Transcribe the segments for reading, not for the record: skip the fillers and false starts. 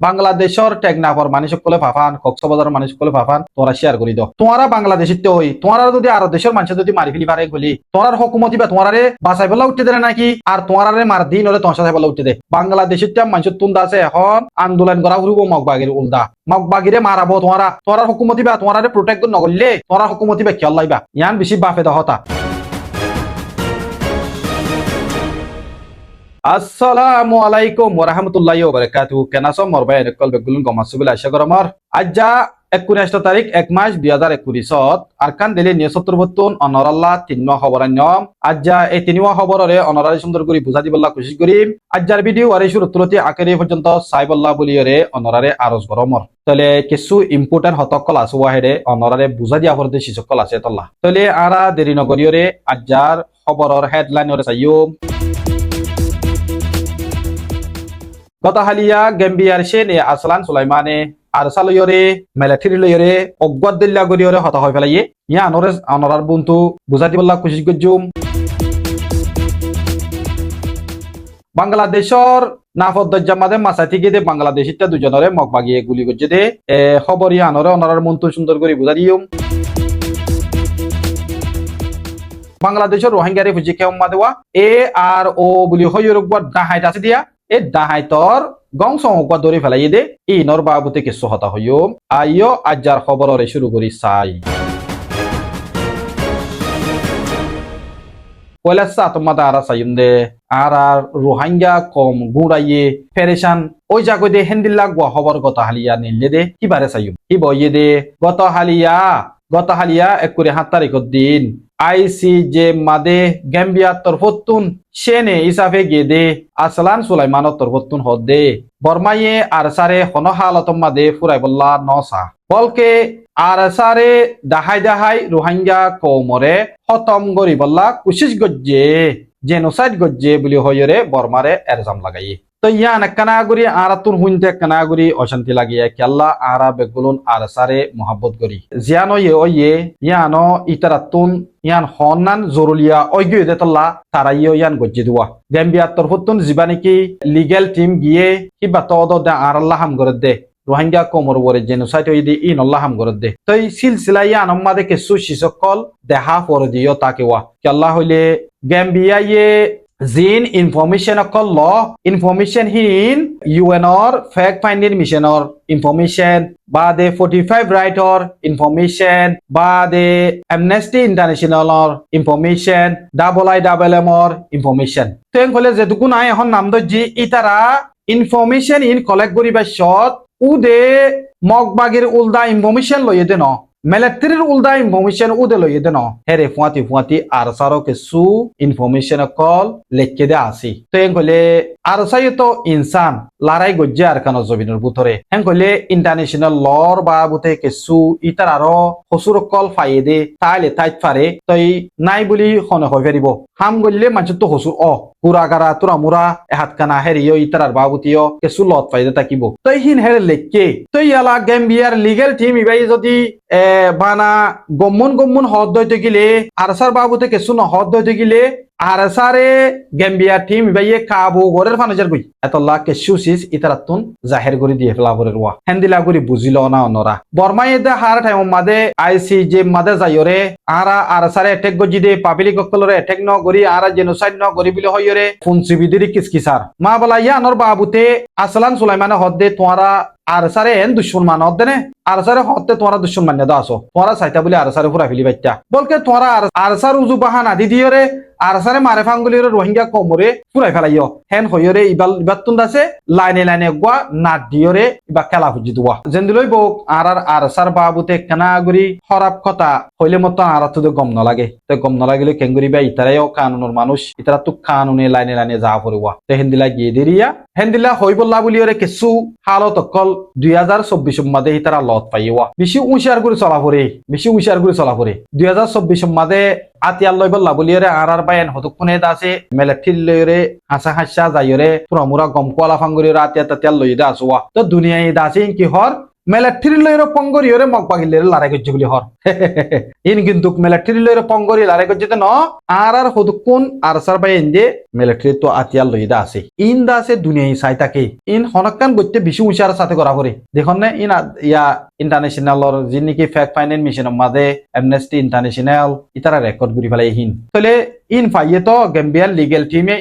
বাংলাদেশের টেকনাফর মানুষ সকলে ভাফান, কক্সবাজারের মানুষ সকলে ভাফান, তোরা শেয়ার করি দাও। তোমরা বাংলাদেশিত ওই তোমরা যদি আরো দেশের মানুষ যদি মারি ফেলি পারে বলি তোমার হকুমতি বা তোমারে বাঁচাই ফেলা উঠতে দেয় নাকি, আর তোমারে মার দিন হলে তোমার সাথে ফেলা উঠতে দে। বাংলাদেশের মানুষের তুন্দা আছে এখন আন্দোলন করা ফুরব মগবাগির উল্টা মগবাগিরে মারাবো তোমার হকুমতি বা তোমারে প্রোটেক্ট নগরলে তোমার হকুমতি বা খেয়াল লাইবা ইয়ান বেশি বাফে দহতা। আসসালামু আলাইকুম ওয়া রাহমাতুল্লাহি ওয়া বারাকাতুহু। কেনাসো মরবাই নকল বেগুলুন গমাসুবিল আশা গরমর আজ্জা 19 তারিখ 1 মাস 2021 আরকান দিলে 79 অনরাল্লাহ 3 খবরান নিয়ম আজ্জা এই 3 খবররে অনরারি সুন্দর করে বুঝা দিবল্লা কোশিশ করিম। আজ্জার ভিডিও আরে শুরু তুলতে আখেরি পর্যন্ত সাইবল্লাহ বলিয়রে অনরারে আরজ গরমর তাহলে কিছু ইম্পর্টেন্ট হতকল আছে ওয়াহেরে অনরারে বুঝা দিয়া পড়তে শিসকল আছে তল্লা তাহলে আরা দেরি নগরিয়রে আজ্জার খবরর হেডলাইন ওরে সাইয়ুম। গত হালিয়া গেম্বিয়ার সেনে আসলান সুলাইমানে আরসালয়রে মেলাথিরিলয়রে অজ্ঞাদিল্লা গরিয়রে হতা হয় ফেলাইয়ে ইয়া আনরে আনরার বন্ধু বুঝা দিবল্লা কোশিশ গজ্জুম। বাংলাদেশর নাফদ্দার মাঝে মাসা থেকে দে বাংলাদেশিটা দুজনরে মগ বাগিয়ে গুলি গজ্জে দে খবর ইয়া আনরে অনরার মন্তু সুন্দর করে বুঝা দিউম। বাংলাদেশের রোহিঙ্গারে ফুজি কেউ মাদেওয়া ARO বুলি হইয়র ডাহাইট আছে দিয়া এই ডাহাইতর গং সংক ধরে ফেলাই দে ই নর বাবুতে কিছু হতা হইও আইও আজ্জার খবররে শুরু করি চাই। পয়লা তোমাদের আরা চাইম দে আর রোহিঙ্গা কম গুড়াইয়ে ফেরেশান ওই জাগো দে হেন্দিল্লা গুয়া খবর গত হালিয়া নিলে দে কিবারে চাইম কি বইয়ে দে গত হালিয়া 7 তারিখের দিন ICJ মাদে গেম্বিয়া তরফতুন সেনে ইসাফে গেদে আসলান সুলাইমানত তরফতুন হদে বর্মাইয়ে আরসারে হন হালতম মাদে ফুরাই বল্লা নসা বলকে আরসারে দাহাই রোহিঙ্গা কৌমরে খতম গরি বল্লা কুশিস গজ্জে জেনোসাইড গজ্জে বলি হইরে বর্মারে এরজাম লাগাই তো ইয়ান কানাগুরি আরাতুন হুইনতে কানাগুরি অশান্তি লাগিয়ে কেল্লা আরা বেগুলুন আরসারে মোহাব্বত গরি জিয়ানো ওয়ে ইয়ানো ইতারাতুন ইয়ান হন্নান জরুলিয়া ওইগিয়ে দেতল্লা তারাইও ইয়ান গজ্জে দুয়া গেম্বিয়া তরফতুন জিবানিকি লিগেল টিম গিয়ে কিবা তদ দে আরাল্লাহ হাম করে দে রোহিঙ্গা কোমর ওরে জেনোসাইড হইদি ইন আল্লাহ হাম করে দে তো এই সিলসিলা ইয়ান আমাদে কেসু শিসকল দেহা পর দিও তাকে ওয়া কেল্লা হইলে গেম্বিয়া জিন ইনফরমেশন অকল ল ইনফরমেশন হিন UNর ফ্যাক্ট ফাইন্ডিং মিশনৰ ইনফরমেশন বা দে 45 রাইটর ইনফরমেশন বা দে অ্যামনেস্টি ইন্টারন্যাশনালৰ ইনফরমেশন IIMৰ ইনফরমেশন তেন কলে যেটুকু নাই এখন নাম জি ইতারা ইনফরমেশন ইন কালেক্ট করিবা শট উদে মগবাগির উল্টা ইনফরমেশন লইয়ে দে ন মেলাত্রির উল্টা ইনফরমেশন উদে লইয়ে দে ন হেরে ফুয়াতি আরসারো কেসু ইনফরমেশন কল লেখকে দে আসি তো এন কইলে আরসাই তো ইনসান লারাই গজ্জে আর কানো জবিনের বুতরে হেন কইলে ইন্টারন্যাশনাল লর বা বুতে কেসু ইতার আরো হসুর কল ফাইয়ে দে তাইলে তাইত পারে তই নাই বলি হনে হই ফেরিব হাম গলিলে মানুষ তো হসুর কুরাগারা তুরা মুরা এহাত কানা হেরিও ইতার বাবুতিও কেসু লত ফাইদে তাকিব তই হিন হেরে লেখকে তই ইয়ালা গেম্বিয়ার লিগেল টিম ইবাই যদি বানা গম্মন হদ দইতে গিলে আরসার বাবুতে কেসু ন হদ দইতে গিলে আরসারে গেম্বিয়া টিম ইবাইয়ে কাবু গরের ফানজার বই এতলা কেসু সিস ইতারাতুন জাহের করি দিয়ে ফেলাবরের ওয়া হেন্দিলা করি বুঝিল না অনরা বর্মায়ে দে হার টাইম মাদে ICJ মাদে যাইরে আরা আরসারে অ্যাটাক গজি দে পাবলিক অকলরে অ্যাটাক ন করি আরা জেনোসাইড ন করি বলে হইরে ফুনসি বিদিরি কিসকিসার মা বলা ইয়া নর বাবুতে আসলান সুলাইমান হদ্দে তোরা আরসারে এন দুশ্মন মানদ দেনে আরসারে হতে তোরা দুশ্মন মান্য দা আসো তোরা চাইতা বলে আরসারে ফুরা ফেলি বাইতা বলকে তোরা আরসার উজু বাহানা দি দিয়রে আরসারে মারে ফাঙ্গুলির রোহিঙ্গা কমরে ফুরাই ফেলাইও হেন হইরে ইবাতুন দাসে লাইনে গুয়া নাট দিয়রে ইবা খেলা ফুজি দুয়া জেন্দিলই বক আরসার বাবুতে কানাগুরি খরাব কথা হইলে মতো আর তো গম নলাগে তো গম নলাগিলে কেঙ্গুরি বা ইতারাইও কানুনের মানুষ ইতারা তো কানুনে লাইনে যা পড়িবা তো হেন্দিলা গিয়ে দেরিয়া হেন্দিলা হইবল্লা বলিয়রে কিছু হালত অকল 2024 মাদে ইতারা লত পাইয়া বেশি উঁশার করে চলা পড়ে 2024 মাদে আতিয়াল লইবল্লা বলিয়রে আর বাইন হতক্ষণে দাসে মেলাঠিল লইরে হাসা যাইরে পুরা মুরা গম কোয়ালা ফাঙ্গুরি আতিয়া তাতিয়াল লই দা আসুয়া তো দুনিয়ায় দাসে কি হর মিলিটারি লইর পঙ্গরি ওরে মগ বাগিলে লড়াই করছে বলি হর ইন কিন্তু মিলিটারি লইর পঙ্গরি লড়াই করছে ন আর হদুকুন আর সার বাই এনদে মিলিটারি তো আতিয়াল লইদা আছে ইন দা আছে দুনিয়াই চাই তাকে ইন হনকান গত্যে বেশি উঁচার সাথে করা করে দেখুন না ইন ইয়া ইন্টারন্যাশনালর যি নাকি ফ্যাক্ট ফাইন্যান্স মিশনের মাঝে অ্যামনেস্টি ইন্টারন্যাশনাল ইতারা রেকর্ড করি ফেলাই হিন তাহলে ইন ফাইয়ে তো গেম্বিয়ার লিগেল টিমে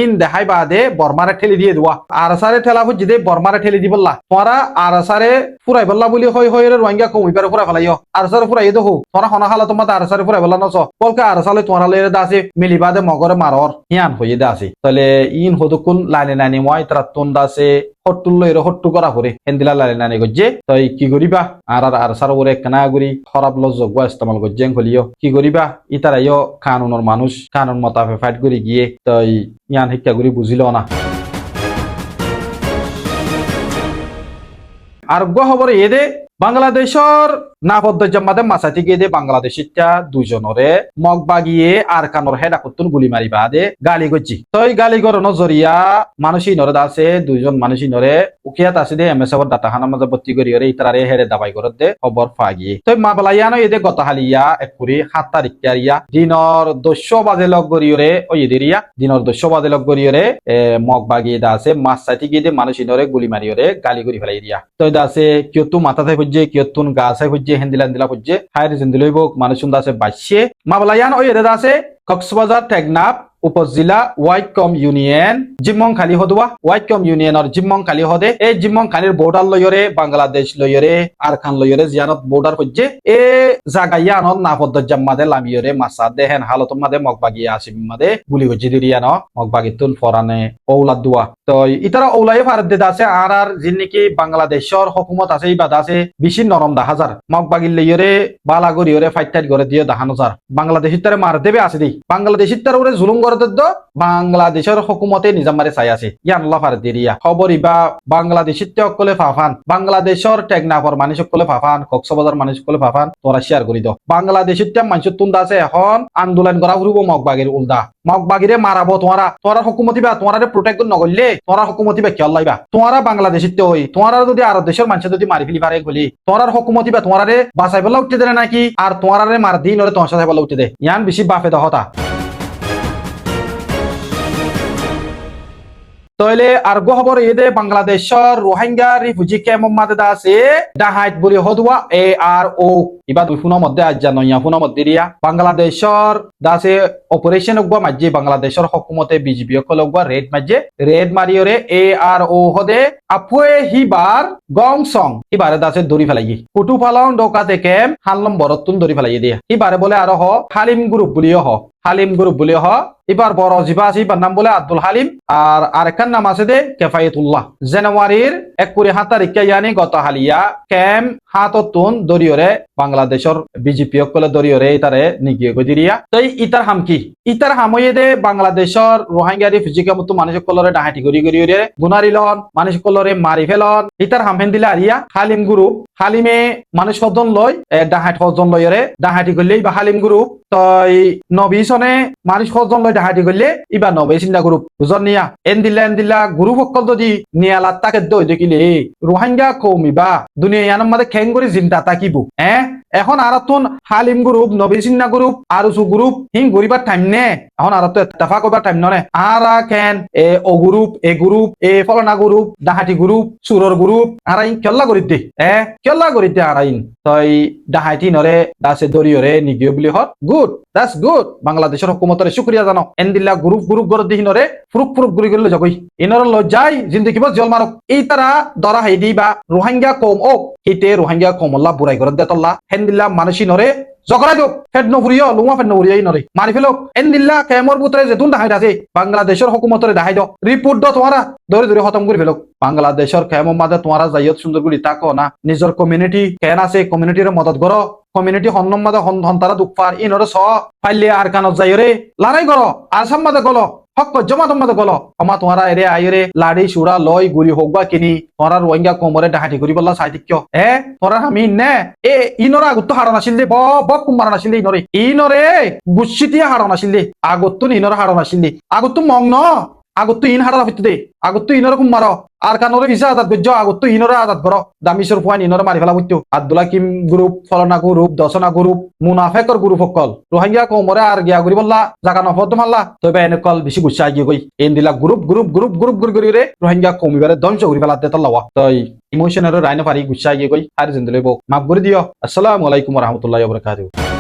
ইন দেখাই বাদে বর্মারে ঠেলি দিয়ে দেওয়া আর সারে ঠেলা বুঝি দে বর্মারে ঠেলি দি বললা তোরা আর সারে ফুরাই বললা বলি হই হই রোহিঙ্গা কমিবার ফুরাই ফেলাইও আর সারে ফুরাই দেখো তোরা হনা খালা তোমার আর সারে ফুরাই বললা নছ বলকে আর সালে তোরা লইরে দাসে মিলিবাদে মগরে মারর হিয়ান হইয়ে দে আছে তাহলে ইন হদুকুন লাইনে নানি মই তারা তুন দাসে হট্টুল লইরে হট্টু করা করে হেন্দিলা লাইনে নানি গজ্জে তাই কি করিবা আর সার ওরে কেনা গুরি খরাব লজ্জা ইস্তেমাল গজ্জেং হলিও কি করিবা ইতারাইও কানুনের মানুষ কানুন মতাফে ফাইট করে গিয়ে তাই ইয়ান শিক্ষা গুরি বুঝিল না আর খবর এদে বাংলাদেশর নাপদ্দ জামাতে মাসাতি গিয়ে দে বাংলাদেশিটা দুজনরে মগ বাগিয়ে আর কানর হেডা কতুন গুলি মারি বাদে গালি গজ্জি তই গালি গরনো জরিয়া মানুষই নরে দাসে দুইজন মানুষই নরে উকিয়াত আছে দে এমএসএফ ডাটা খানা মাঝে ভর্তি করি ওরে ইতারে হেডে দাবাই করত দে খবর ফাগিয়ে তই মা বলাইয়ানো এদে গতহালিয়া একুরি 7 তারিখ ইয়ারিয়া দিনর 200 বাজে লগ গরিয়রে ওই এদিরিয়া দিনর 200 বাজে লগ গরিয়রে মগ বাগিয়ে দাসে মাসাতি গিয়ে দে মানুষই নরে গুলি মারি ওরে গালি করি ফেলাই দিয়া তই দাসে কিয়তু মাথাতে হজ্জে কিয়তুন গাছে হজ্জে হেন্দিলা দিলা হজ্জে হায়রে জিন্দিলইব মানুষুন দাসে বাইশে মাবলায়ান ওই এদে দাসে কক্সবাজার টেকনাফ উপজেলা ওয়াইকম ইউনিয়ন জিম্মং খালি হদুয়া ওয়াইকম ইউনিয়নের জিম্মং খালি হদে এই জিম্মং খালির বর্ডার লয়রে বাংলাদেশ লয়রে আর খান লয়রে জিয়ানত বর্ডার হজ্জে এ জাগাইয়ানত নাফদ জাম্মাদে লামিয়রে মাসা দেহেন হালত মাদে মগবাগিয়া আসিম মাদে গুলি গজ্জি দিরিয়ানো মগবাগিতুন ফরানে ওলাদ দুয়া তো ইতারা ওলাই ভারত দে আছে আর যিন নাকি বাংলাদেশর হুকুমত আছে ইবাদ আছে বেশি নরম 10,000 মগবাগিল লয়রে বালাগরিয়রে ফাইটাইট করে দিয়ে 10,000 বাংলাদেশির তারে মার দেবে আছে দি বাংলাদেশির তার ওরে জুলুম করে বাংলাদেশের হুকুমতে নিজামারে চাই আছে ইয়ান লাফার দেরিয়া খবর ইবা বাংলাদেশিত সকলে ফাফান বাংলাদেশর টেকনাফর মানুষ সকলে ফাফান কক্সবাজার মানুষ সকলে ফাফান তোরা শেয়ার করি দাও বাংলাদেশিত মানুষ তুন্দা আছে এখন আন্দোলন করা ফুরব মগবাগির উল্টা মগবাগিরে মারাবো তোরা হুকুমতি বা তোরা প্রোটেক্ট নগরলে তোরা হুকুমতি বা খেয়াল লাইবা তোরা বাংলাদেশিত হই তোরা যদি আর দেশের মানুষ যদি মারি ফেলি পারে গলি তোরার হুকুমতি বা তোরারে বাঁচাই বলা উঠতে দেয় নাকি আর তোরারে মার দিন ওরে তোমার সাথে বলা উঠতে দে ইয়ান বেশি বাফে দহতা তইলে আর খবর এদে বাংলাদেশর রোহিঙ্গা রিফিউজি ক্যাম্প মাদে আছে ডাহাইট বলি হদুয়া ARO ইবা দুই ফুনের মধ্যে আজ্জা নয়া ফুনের মধ্যে দিয়া বাংলাদেশর দাসে অপারেশন গো মাঝে বাংলাদেশর হুকুমতে বিজেপি কল গো রেড মারিওরে ARO হদে আপুয়ে হিবার গং সং হিবারে দাসে দড়ি ফেলাই কুটু ফালং ডকাতে ক্যাম্প হাল নম্বরতুন দড়ি ফেলাই দিয়া হিবারে বলে আর হালিম গ্রুপ বলিও হালিম গ্রুপ বলিও এবার বড় জিবা আছে এবার নাম বলে আব্দুল হালিম আর আরেকটার নাম আছে দে কেফায়েতুল্লাহ জানুয়ারির 7 তারিখ ইয়ানি গত হালিয়া ক্যাম্প হাততুন দরিয়রে বাংলাদেশর বিজেপি সকলে দরিয়রে ইতারে নিগিয়ে গদিরিয়া তাই ইতার হাম কি ইতার হাময়ে দে বাংলাদেশর রোহিঙ্গা রিফিউজি ক্যাম্প মানুষ সকলরে ডাহাটি গরিয়রে গুনারিলন মানুষ সকলরে মারি ফেলন ইতার হামহেন দিলে আরিয়া হালিম গ্রুপ হালিমে মানুষ হজন লয় ডাহাট হজন লয়রে ডাহাটি করলে বা হালিম গ্রুপ তই নবী সনে মানুষ হজন লয় ডাহাটি করলে ইবা নবী চিন্তা গ্রুপ বুঝন নিয়া এন্দিলা গ্রুপ সকল যদি নিয়ালা তাকে দই দেখিলে রোহিঙ্গা কমিবা দুনিয়া ইয়ানোর মধ্যে খেং করে চিন্তা তাকিব এখন আর তুন হালিম গ্রুপ নবী চিন্তা গ্রুপ আর গ্রুপ হিং গরিবার টাইম নে এখন আর তো এতফা করবার টাইম ননে আর কেন ও গ্রুপ এ গ্রুপ এ ফলনা গ্রুপ ডাহাটি গ্রুপ সুরর গ্রুপ আর ইন কেল্লা করি দে কেল্লা করি দে আর ইন তই ডাহাটি নরে দাসে দরিয়রে নিগিয়ে বলি হত গুড দ্যাটস গুড বাংলাদেশের হুকুমতরে শুক্রিয়া জানো এন্দিল্লা গ্রুপ গর দিহি নরে ফুরুক গুরি গলে জগই ইনর লজ্জাই জিন্দগি বস জল মারক এই তারা দরা হাইদি বা রোহিঙ্গা কম ও হিতে রোহিঙ্গা কমল্লা বুড়াই করে দেতল্লা হেন্দিল্লা মানুষই নরে জগরাই দোক ফেড নভুরিয় লুমা ফেড নভুরিয়াই নরে মারি ফেলক এন্দিল্লা কেমর বুতরে যেতুন দাহাই আছে বাংলাদেশের হুকুমতরে দাহাই দ রিপোর্ট দ তোমারা দরে খতম করে ফেলক বাংলাদেশের কেমন মাঝে তোমারা যাইয়ত সুন্দর গুলি তাকো না নিজের কমিউনিটি কেন আছে কমিউনিটির মদত করো কমিউনিটি হন্নম মাদে হন্তারা দুঃখ পার ইনরে স ফাইলে আর কানত যাইরে লড়াই করো আসাম মাদে গলো হক জমা তোমাদের গলো আমা তোমারা এরে আইরে লাড়ি সুরা লয় গুড়ি হোক বা কিনি তোরা রোহিঙ্গা কমরে ডাহাটি করি বললা সাহিত্য তোরা আমি নে ইনরা আগত হারণ আছিল দে বক কুমার আছিল দে ইনরে গুচ্ছিতিয়া হারণ আছিল দে আগত ইনরা হারণ আছিল দে আগত মং ন আগত তুই ইন হারা হইতে দে আগত তুই ইনরকম মারো আর কানোরে ভিসা আজাদ করছ আগত তুই ইনরে আজাদ করো দামিসর ফুয়ান ইনরে মারি ফেলা হইতো Abdul Hakim group Falna group দশনা group মুনাফেকর group সকল রোহিঙ্গা কমরে আর গিয়া করি বললা জাগা নফত মারলা তবে এনেকল বেশি গুছা গিয়ে গই এন দিলা group group group group group করে রোহিঙ্গা কমিবারে ধ্বংস করি ফেলা দে তল্লাওয়া তই ইমোশনের রাইন পারি গুছা গিয়ে গই আর জিন্দলে বক মাফ করে দিও আসসালামু আলাইকুম ওয়া রাহমাতুল্লাহি ওয়া বারাকাতুহু